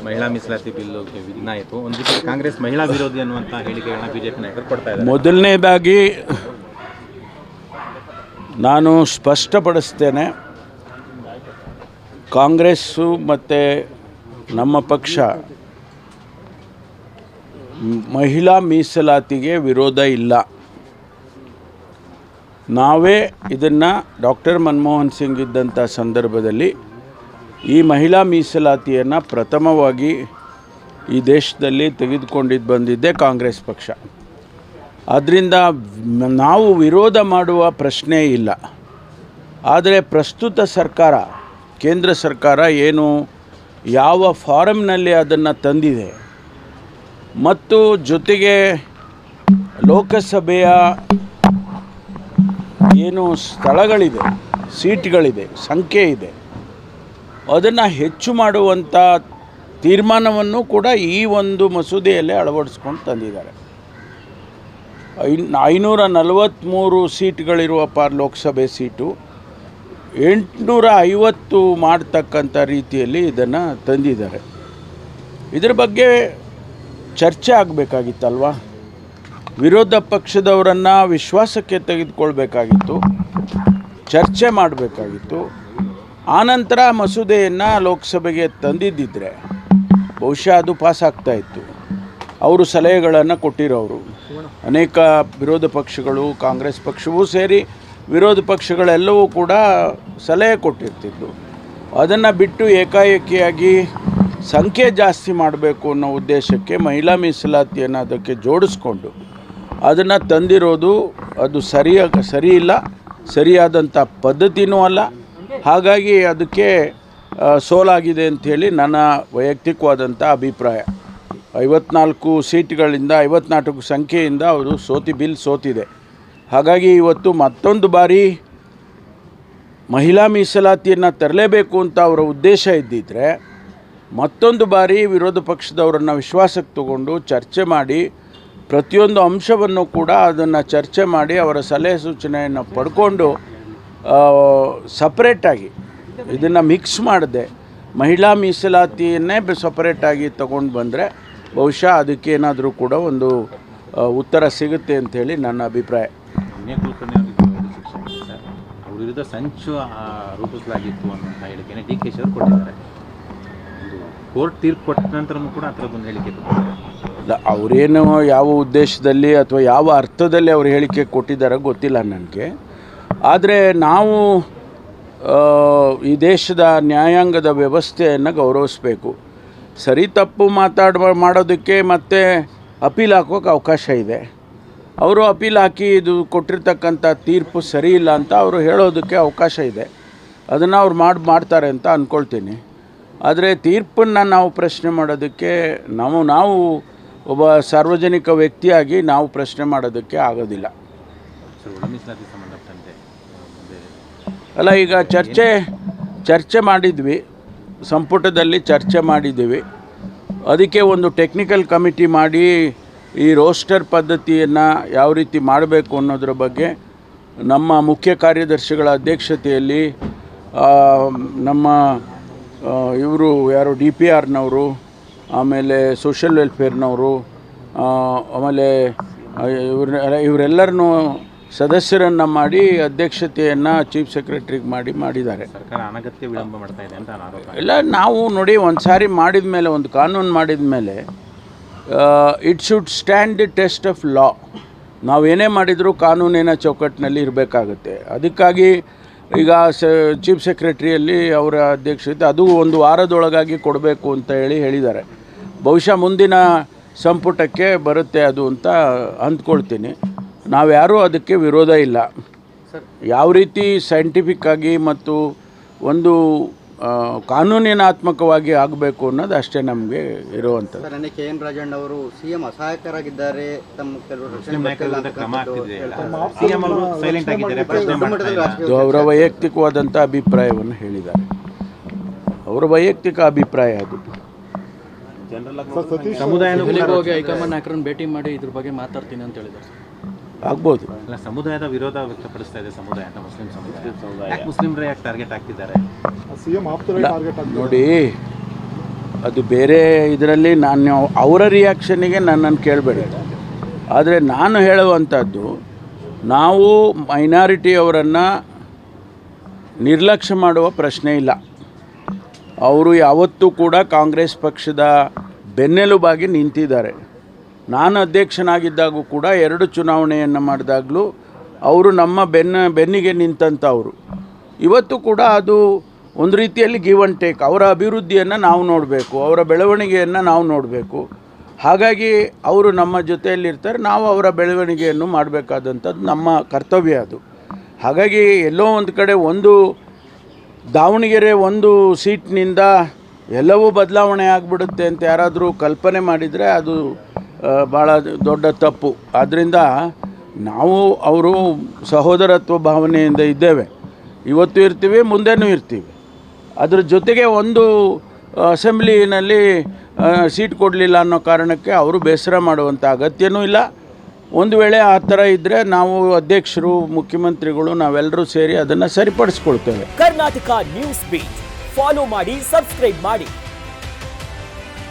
ಮಹಿಳಾ ಮೀಸಲಾತಿ ಬಿಲ್ಗೆ ವಿಘ್ನ ಆಯಿತು. ಒಂದು ರೀತಿ ಕಾಂಗ್ರೆಸ್ ಮಹಿಳಾ ವಿರೋಧಿ ಅನ್ನುವಂಥ ಹೇಳಿಕೆಗಳನ್ನ ಬಿಜೆಪಿ ನಾಯಕರು ಕೊಡ್ತಾ ಇದ್ದಾರೆ. ಮೊದಲನೇದಾಗಿ ನಾನು ಸ್ಪಷ್ಟಪಡಿಸ್ತೇನೆ, ಕಾಂಗ್ರೆಸ್ಸು ಮತ್ತು ನಮ್ಮ ಪಕ್ಷ ಮಹಿಳಾ ಮೀಸಲಾತಿಗೆ ವಿರೋಧ ಇಲ್ಲ. ನಾವೇ ಇದನ್ನು ಡಾಕ್ಟರ್ ಮನಮೋಹನ್ ಸಿಂಗ್ ಇದ್ದಂಥ ಸಂದರ್ಭದಲ್ಲಿ ಈ ಮಹಿಳಾ ಮೀಸಲಾತಿಯನ್ನು ಪ್ರಥಮವಾಗಿ ಈ ದೇಶದಲ್ಲಿ ತೆಗೆದುಕೊಂಡಿದ್ದು ಬಂದಿದ್ದೇ ಕಾಂಗ್ರೆಸ್ ಪಕ್ಷ. ಆದ್ದರಿಂದ ನಾವು ವಿರೋಧ ಮಾಡುವ ಪ್ರಶ್ನೆ ಇಲ್ಲ. ಆದರೆ ಪ್ರಸ್ತುತ ಸರ್ಕಾರ, ಕೇಂದ್ರ ಸರ್ಕಾರ ಏನು ಯಾವ ಫಾರಮ್ನಲ್ಲಿ ಅದನ್ನು ತಂದಿದೆ ಮತ್ತು ಜೊತೆಗೆ ಲೋಕಸಭೆಯ ಏನು ಸ್ಥಳಗಳಿದೆ, ಸೀಟ್ಗಳಿದೆ, ಸಂಖ್ಯೆ ಇದೆ, ಅದನ್ನು ಹೆಚ್ಚು ಮಾಡುವಂಥ ತೀರ್ಮಾನವನ್ನು ಕೂಡ ಈ ಒಂದು ಮಸೂದೆಯಲ್ಲೇ ಅಳವಡಿಸ್ಕೊಂಡು ತಂದಿದ್ದಾರೆ. 543 ಸೀಟ್ಗಳಿರುವ ಲೋಕಸಭೆ ಸೀಟು 850 ಮಾಡ್ತಕ್ಕಂಥ ರೀತಿಯಲ್ಲಿ ಇದನ್ನು ತಂದಿದ್ದಾರೆ. ಇದರ ಬಗ್ಗೆ ಚರ್ಚೆ ಆಗಬೇಕಾಗಿತ್ತಲ್ವ? ವಿರೋಧ ಪಕ್ಷದವರನ್ನು ವಿಶ್ವಾಸಕ್ಕೆ ತೆಗೆದುಕೊಳ್ಬೇಕಾಗಿತ್ತು, ಚರ್ಚೆ ಮಾಡಬೇಕಾಗಿತ್ತು. ಆನಂತರ ಮಸೂದೆಯನ್ನು ಲೋಕಸಭೆಗೆ ತಂದಿದ್ದಿದ್ರೆ ಬಹುಶಃ ಅದು ಪಾಸ್ ಆಗ್ತಾಯಿತ್ತು. ಅವರು ಸಲಹೆಗಳನ್ನು ಕೊಟ್ಟಿರೋರು ಅನೇಕ ವಿರೋಧ ಪಕ್ಷಗಳು, ಕಾಂಗ್ರೆಸ್ ಪಕ್ಷವೂ ಸೇರಿ ವಿರೋಧ ಪಕ್ಷಗಳೆಲ್ಲವೂ ಕೂಡ ಸಲಹೆ ಕೊಟ್ಟಿರ್ತಿದ್ದು. ಅದನ್ನು ಬಿಟ್ಟು ಏಕಾಏಕಿಯಾಗಿ ಸಂಖ್ಯೆ ಜಾಸ್ತಿ ಮಾಡಬೇಕು ಅನ್ನೋ ಉದ್ದೇಶಕ್ಕೆ ಮಹಿಳಾ ಮೀಸಲಾತಿಯನ್ನು ಅದಕ್ಕೆ ಜೋಡಿಸ್ಕೊಂಡು ಅದನ್ನು ತಂದಿರೋದು ಅದು ಸರಿ ಇಲ್ಲ, ಸರಿಯಾದಂಥ ಪದ್ಧತಿನೂ ಅಲ್ಲ. ಹಾಗಾಗಿ ಅದಕ್ಕೆ ಸೋಲಾಗಿದೆ ಅಂಥೇಳಿ ನನ್ನ ವೈಯಕ್ತಿಕವಾದಂಥ ಅಭಿಪ್ರಾಯ. 54 ಸೀಟ್ಗಳಿಂದ 54 ಸಂಖ್ಯೆಯಿಂದ ಅವರು ಬಿಲ್ ಸೋತಿದೆ. ಹಾಗಾಗಿ ಇವತ್ತು ಮತ್ತೊಂದು ಬಾರಿ ಮಹಿಳಾ ಮೀಸಲಾತಿಯನ್ನು ತರಲೇಬೇಕು ಅಂತ ಅವರ ಉದ್ದೇಶ ಇದ್ದಿದ್ದರೆ ಮತ್ತೊಂದು ಬಾರಿ ವಿರೋಧ ಪಕ್ಷದವರನ್ನು ವಿಶ್ವಾಸಕ್ಕೆ ತಗೊಂಡು ಚರ್ಚೆ ಮಾಡಿ ಪ್ರತಿಯೊಂದು ಅಂಶವನ್ನು ಕೂಡ ಅದನ್ನು ಚರ್ಚೆ ಮಾಡಿ ಅವರ ಸಲಹೆ ಸೂಚನೆಯನ್ನು ಪಡ್ಕೊಂಡು ಸಪ್ರೇಟಾಗಿ ಇದನ್ನು ಮಿಕ್ಸ್ ಮಾಡದೆ ಮಹಿಳಾ ಮೀಸಲಾತಿಯನ್ನೇ ಸಪ್ರೇಟಾಗಿ ತಗೊಂಡು ಬಂದರೆ ಬಹುಶಃ ಅದಕ್ಕೇನಾದರೂ ಕೂಡ ಒಂದು ಉತ್ತರ ಸಿಗುತ್ತೆ ಅಂಥೇಳಿ ನನ್ನ ಅಭಿಪ್ರಾಯ. ಅವ್ರ ವಿರುದ್ಧ ಸಂಚು ರೂಪಿಸಲಾಗಿತ್ತು ಅನ್ನೋ ಹೇಳಿಕೆನೇ ಡಿ ಕೆ ಶಿ ಅವರು ಕೊಟ್ಟಿದ್ದಾರೆ. ಕೋರ್ಟ್ ತೀರ್ಪು ಕೊಟ್ಟ ನಂತರನೂ ಕೂಡ ಆ ಥರದ್ದೊಂದು ಹೇಳಿಕೆ ಕೊಟ್ಟಿದ್ದಾರೆ. ಇಲ್ಲ, ಅವರೇನು ಯಾವ ಉದ್ದೇಶದಲ್ಲಿ ಅಥವಾ ಯಾವ ಅರ್ಥದಲ್ಲಿ ಅವರು ಹೇಳಿಕೆ ಕೊಟ್ಟಿದ್ದಾರೆ ಗೊತ್ತಿಲ್ಲ ನನಗೆ. ಆದರೆ ನಾವು ಈ ದೇಶದ ನ್ಯಾಯಾಂಗದ ವ್ಯವಸ್ಥೆಯನ್ನು ಗೌರವಿಸಬೇಕು. ಸರಿ ತಪ್ಪು ಮಾಡೋದಕ್ಕೆ ಮತ್ತೆ ಅಪೀಲ್ ಹಾಕೋಕ್ಕೆ ಅವಕಾಶ ಇದೆ. ಅವರು ಅಪೀಲ್ ಹಾಕಿ ಇದು ಕೊಟ್ಟಿರ್ತಕ್ಕಂಥ ತೀರ್ಪು ಸರಿ ಇಲ್ಲ ಅಂತ ಅವರು ಹೇಳೋದಕ್ಕೆ ಅವಕಾಶ ಇದೆ. ಅದನ್ನು ಅವ್ರು ಮಾಡ್ತಾರೆ ಅಂತ ಅಂದ್ಕೊಳ್ತೀನಿ. ಆದರೆ ತೀರ್ಪನ್ನು ನಾವು ಪ್ರಶ್ನೆ ಮಾಡೋದಕ್ಕೆ ನಾವು ಒಬ್ಬ ಸಾರ್ವಜನಿಕ ವ್ಯಕ್ತಿಯಾಗಿ ನಾವು ಪ್ರಶ್ನೆ ಮಾಡೋದಕ್ಕೆ ಆಗೋದಿಲ್ಲ. ಅಲ್ಲ, ಈಗ ಚರ್ಚೆ ಮಾಡಿದ್ವಿ, ಸಂಪುಟದಲ್ಲಿ ಚರ್ಚೆ ಮಾಡಿದ್ದೀವಿ. ಅದಕ್ಕೆ ಒಂದು ಟೆಕ್ನಿಕಲ್ ಕಮಿಟಿ ಮಾಡಿ ಈ ರೋಸ್ಟರ್ ಪದ್ಧತಿಯನ್ನು ಯಾವ ರೀತಿ ಮಾಡಬೇಕು ಅನ್ನೋದ್ರ ಬಗ್ಗೆ ನಮ್ಮ ಮುಖ್ಯ ಕಾರ್ಯದರ್ಶಿಗಳ ಅಧ್ಯಕ್ಷತೆಯಲ್ಲಿ ನಮ್ಮ ಇವರು ಯಾರು DPRನವರು, ಆಮೇಲೆ ಸೋಷಿಯಲ್ ವೆಲ್ಫೇರ್ನವರು, ಆಮೇಲೆ ಇವರೆಲ್ಲರನ್ನೂ ಸದಸ್ಯರನ್ನು ಮಾಡಿ ಅಧ್ಯಕ್ಷತೆಯನ್ನು ಚೀಫ್ ಸೆಕ್ರೆಟರಿಗೆ ಮಾಡಿದ್ದಾರೆ. ಸರ್ಕಾರ ಅನಗತ್ಯ ವಿಳಂಬ ಮಾಡ್ತಾ ಇದೆ ಅಂತ ಆರೋಪ. ಇಲ್ಲ, ನಾವು ನೋಡಿ ಒಂದು ಸಾರಿ ಮಾಡಿದ ಮೇಲೆ, ಒಂದು ಕಾನೂನು ಮಾಡಿದ ಮೇಲೆ it should stand the test of law. ನಾವೇನೇ ಮಾಡಿದರೂ ಕಾನೂನಿನ ಚೌಕಟ್ಟಿನಲ್ಲಿ ಇರಬೇಕಾಗುತ್ತೆ. ಅದಕ್ಕಾಗಿ ಈಗ ಚೀಫ್ ಸೆಕ್ರೆಟರಿಯಲ್ಲಿ ಅವರ ಅಧ್ಯಕ್ಷತೆ ಅದು 1 ವಾರದೊಳಗಾಗಿ ಕೊಡಬೇಕು ಅಂತ ಹೇಳಿದ್ದಾರೆ. ಬಹುಶಃ ಮುಂದಿನ ಸಂಪುಟಕ್ಕೆ ಬರುತ್ತೆ ಅದು ಅಂತ ಅಂದ್ಕೊಳ್ತೀನಿ. ನಾವ್ಯಾರೂ ಅದಕ್ಕೆ ವಿರೋಧ ಇಲ್ಲ. ಯಾವ ರೀತಿ ಸೈಂಟಿಫಿಕ್ಕಾಗಿ ಮತ್ತು ಒಂದು ಕಾನೂನಿನಾತ್ಮಕವಾಗಿ ಆಗಬೇಕು ಅನ್ನೋದು ಅಷ್ಟೇ ನಮಗೆ ಇರುವಂಥದ್ದು. ನನಗೆ KN ರಾಜಣ್ಣ ಅವರು CM ಅಸಹಾಯಕರಾಗಿದ್ದಾರೆ, ತಮ್ಮ ಕೆಲವರು ಅದು ಅವರ ವೈಯಕ್ತಿಕವಾದಂಥ ಅಭಿಪ್ರಾಯವನ್ನು ಹೇಳಿದ್ದಾರೆ. ಅವರ ವೈಯಕ್ತಿಕ ಅಭಿಪ್ರಾಯ ಅದು. ಹೈಕಮಾಂಡ್ ನಾಯಕರನ್ನು ಭೇಟಿ ಮಾಡಿ ಇದ್ರ ಬಗ್ಗೆ ಮಾತಾಡ್ತೀನಿ ಅಂತ ಹೇಳಿದ್ದಾರೆ. ಆಗ್ಬೋದು. ಸಮುದಾಯದ ವಿರೋಧ ವ್ಯಕ್ತಪಡಿಸ್ತಾ ಇದೆ ಸಮುದಾಯ ಅಂತ, ಮುಸ್ಲಿಂ ಸಮುದಾಯ. ಮುಸ್ಲಿಮರೇ ಯಾಕೆ ಟಾರ್ಗೆಟ್ ಆಗ್ತಿದ್ದಾರೆ? ನೋಡಿ, ಅದು ಬೇರೆ ಇದರಲ್ಲಿ ನಾನು ಅವರ ರಿಯಾಕ್ಷನ್ನಿಗೆ ನನ್ನನ್ನು ಕೇಳಬೇಡಿ. ಆದರೆ ನಾನು ಹೇಳುವಂಥದ್ದು, ನಾವು ಮೈನಾರಿಟಿಯವರನ್ನು ನಿರ್ಲಕ್ಷ್ಯ ಮಾಡುವ ಪ್ರಶ್ನೆ ಇಲ್ಲ. ಅವರು ಯಾವತ್ತೂ ಕೂಡ ಕಾಂಗ್ರೆಸ್ ಪಕ್ಷದ ಬೆನ್ನೆಲುಬಾಗಿ ನಿಂತಿದ್ದಾರೆ. ನಾನು ಅಧ್ಯಕ್ಷನಾಗಿದ್ದಾಗೂ ಕೂಡ 2 ಚುನಾವಣೆಯನ್ನು ಮಾಡಿದಾಗಲೂ ಅವರು ನಮ್ಮ ಬೆನ್ನಿಗೆ ನಿಂತಂಥವರು. ಇವತ್ತು ಕೂಡ ಅದು ಒಂದು ರೀತಿಯಲ್ಲಿ ಗಿವ್ ಆ್ಯಂಡ್ ಟೇಕ್. ಅವರ ಅಭಿವೃದ್ಧಿಯನ್ನು ನಾವು ನೋಡಬೇಕು, ಅವರ ಬೆಳವಣಿಗೆಯನ್ನು ನಾವು ನೋಡಬೇಕು. ಹಾಗಾಗಿ ಅವರು ನಮ್ಮ ಜೊತೆಯಲ್ಲಿರ್ತಾರೆ, ನಾವು ಅವರ ಬೆಳವಣಿಗೆಯನ್ನು ಮಾಡಬೇಕಾದಂಥದ್ದು ನಮ್ಮ ಕರ್ತವ್ಯ ಅದು. ಹಾಗಾಗಿ ಎಲ್ಲೋ ಒಂದು ಕಡೆ ದಾವಣಗೆರೆ ಒಂದು ಸೀಟ್ನಿಂದ ಎಲ್ಲವೂ ಬದಲಾವಣೆ ಆಗಿಬಿಡುತ್ತೆ ಅಂತ ಯಾರಾದರೂ ಕಲ್ಪನೆ ಮಾಡಿದರೆ ಅದು ಭಾಳ ದೊಡ್ಡ ತಪ್ಪು. ಆದ್ದರಿಂದ ನಾವು ಅವರು ಸಹೋದರತ್ವ ಭಾವನೆಯಿಂದ ಇದ್ದೇವೆ, ಇವತ್ತು ಇರ್ತೀವಿ, ಮುಂದೆನೂ ಇರ್ತೀವಿ. ಅದ್ರ ಜೊತೆಗೆ ಒಂದು ಅಸೆಂಬ್ಲಿನಲ್ಲಿ ಸೀಟ್ ಕೊಡಲಿಲ್ಲ ಅನ್ನೋ ಕಾರಣಕ್ಕೆ ಅವರು ಬೇಸರ ಮಾಡುವಂಥ ಅಗತ್ಯನೂ ಇಲ್ಲ. ಒಂದು ವೇಳೆ ಆ ಥರ ಇದ್ದರೆ ನಾವು ಅಧ್ಯಕ್ಷರು, ಮುಖ್ಯಮಂತ್ರಿಗಳು ನಾವೆಲ್ಲರೂ ಸೇರಿ ಅದನ್ನು ಸರಿಪಡಿಸ್ಕೊಳ್ತೇವೆ. ಕರ್ನಾಟಕ ನ್ಯೂಸ್ ಬೀಟ್ ಫಾಲೋ ಮಾಡಿ, ಸಬ್ಸ್ಕ್ರೈಬ್ ಮಾಡಿ.